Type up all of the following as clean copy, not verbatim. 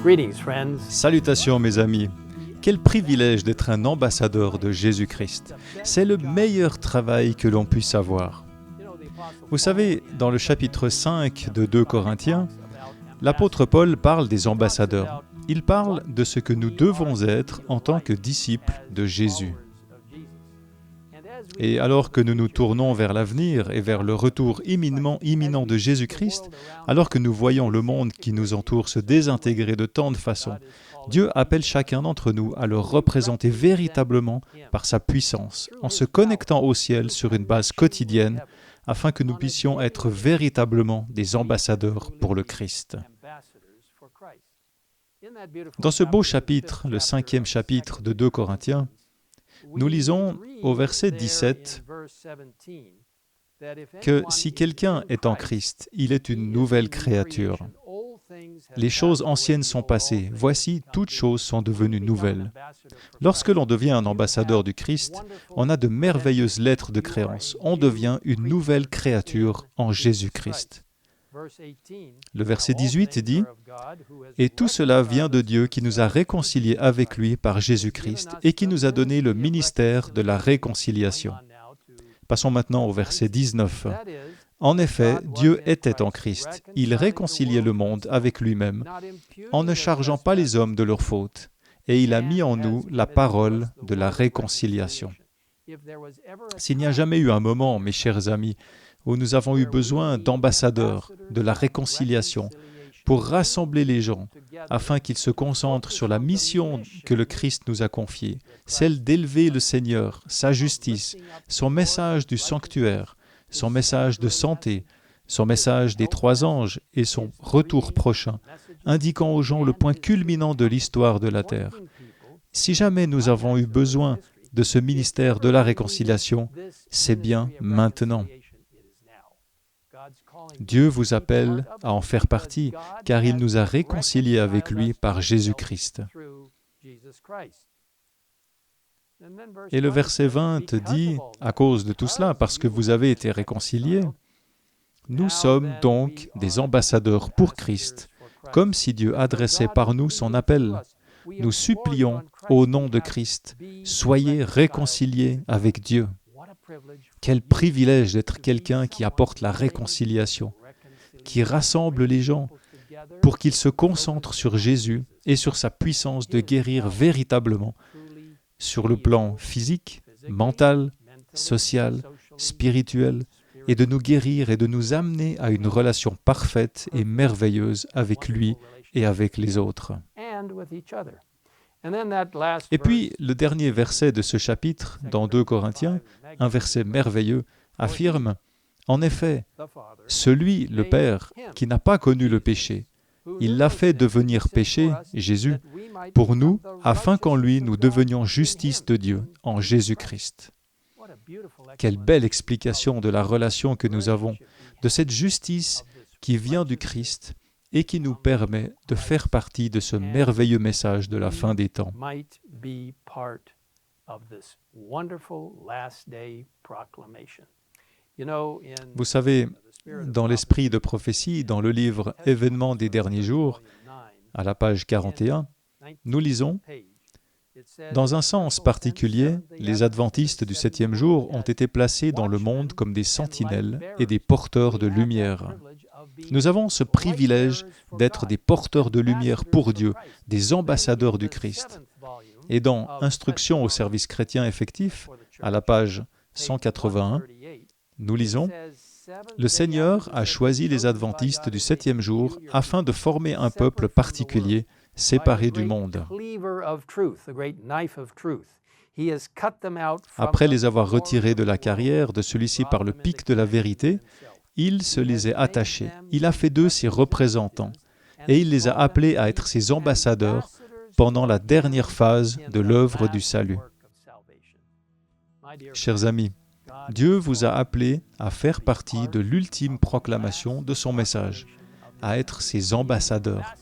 Greetings, friends. Salutations mes amis. Quel privilège d'être un ambassadeur de Jésus-Christ. C'est le meilleur travail que l'on puisse avoir. Vous savez, dans le chapitre 5 de 2 Corinthiens, l'apôtre Paul parle des ambassadeurs. Il parle de ce que nous devons être en tant que disciples de Jésus. Et alors que nous nous tournons vers l'avenir et vers le retour imminent de Jésus-Christ, alors que nous voyons le monde qui nous entoure se désintégrer de tant de façons, Dieu appelle chacun d'entre nous à le représenter véritablement par sa puissance, en se connectant au ciel sur une base quotidienne, afin que nous puissions être véritablement des ambassadeurs pour le Christ. Dans ce beau chapitre, le 5e chapitre de 2 Corinthiens, nous lisons au verset 17 que si quelqu'un est en Christ, il est une nouvelle créature. Les choses anciennes sont passées, voici, toutes choses sont devenues nouvelles. Lorsque l'on devient un ambassadeur du Christ, on a de merveilleuses lettres de créance. On devient une nouvelle créature en Jésus-Christ. Le verset 18 dit « Et tout cela vient de Dieu qui nous a réconciliés avec lui par Jésus-Christ et qui nous a donné le ministère de la réconciliation. » Passons maintenant au verset 19. « En effet, Dieu était en Christ. Il réconciliait le monde avec lui-même en ne chargeant pas les hommes de leurs fautes. Et il a mis en nous la parole de la réconciliation. » S'il n'y a jamais eu un moment, mes chers amis, où nous avons eu besoin d'ambassadeurs, de la réconciliation, pour rassembler les gens, afin qu'ils se concentrent sur la mission que le Christ nous a confiée, celle d'élever le Seigneur, sa justice, son message du sanctuaire, son message de santé, son message des 3 anges et son retour prochain, indiquant aux gens le point culminant de l'histoire de la terre. Si jamais nous avons eu besoin de ce ministère de la réconciliation, c'est bien maintenant. Dieu vous appelle à en faire partie, car il nous a réconciliés avec lui par Jésus-Christ. Et le verset 20 dit, à cause de tout cela, parce que vous avez été réconciliés, nous sommes donc des ambassadeurs pour Christ, comme si Dieu adressait par nous son appel. Nous supplions au nom de Christ, soyez réconciliés avec Dieu. Quel privilège d'être quelqu'un qui apporte la réconciliation, qui rassemble les gens pour qu'ils se concentrent sur Jésus et sur sa puissance de guérir véritablement sur le plan physique, mental, social, spirituel, et de nous guérir et de nous amener à une relation parfaite et merveilleuse avec lui et avec les autres. Et puis, le dernier verset de ce chapitre, dans 2 Corinthiens, un verset merveilleux, affirme « En effet, celui, le Père, qui n'a pas connu le péché, il l'a fait devenir péché, Jésus, pour nous, afin qu'en lui nous devenions justice de Dieu, en Jésus-Christ. » Quelle belle explication de la relation que nous avons, de cette justice qui vient du Christ, et qui nous permet de faire partie de ce merveilleux message de la fin des temps. Vous savez, dans l'esprit de prophétie, dans le livre « Événements des derniers jours », à la page 41, nous lisons « Dans un sens particulier, les adventistes du 7e jour ont été placés dans le monde comme des sentinelles et des porteurs de lumière. » Nous avons ce privilège d'être des porteurs de lumière pour Dieu, des ambassadeurs du Christ. Et dans « Instruction au service chrétien effectif », à la page 181, nous lisons « Le Seigneur a choisi les adventistes du 7e jour afin de former un peuple particulier, séparé du monde. Après les avoir retirés de la carrière de celui-ci par le pic de la vérité, il se les a attachés, il a fait d'eux ses représentants, et il les a appelés à être ses ambassadeurs pendant la dernière phase de l'œuvre du salut. » Chers amis, Dieu vous a appelés à faire partie de l'ultime proclamation de son message, à être ses ambassadeurs.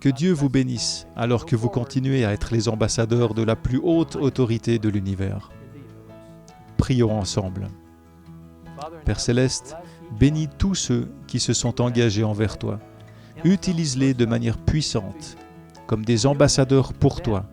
Que Dieu vous bénisse alors que vous continuez à être les ambassadeurs de la plus haute autorité de l'univers. Prions ensemble. Père Céleste, bénis tous ceux qui se sont engagés envers toi Utilise-les de manière puissante, comme des ambassadeurs pour toi,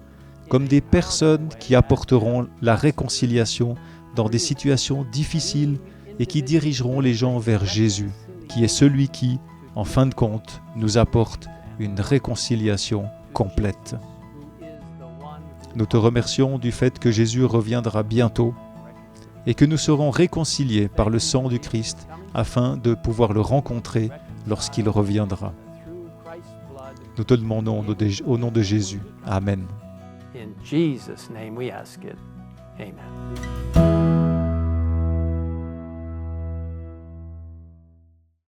comme des personnes qui apporteront la réconciliation dans des situations difficiles et qui dirigeront les gens vers Jésus, qui est celui qui, en fin de compte, nous apporte une réconciliation complète. Nous te remercions du fait que Jésus reviendra bientôt et que nous serons réconciliés par le sang du Christ afin de pouvoir le rencontrer lorsqu'il reviendra. Nous te demandons au nom de Jésus. Amen. In Jesus' name we ask it. Amen.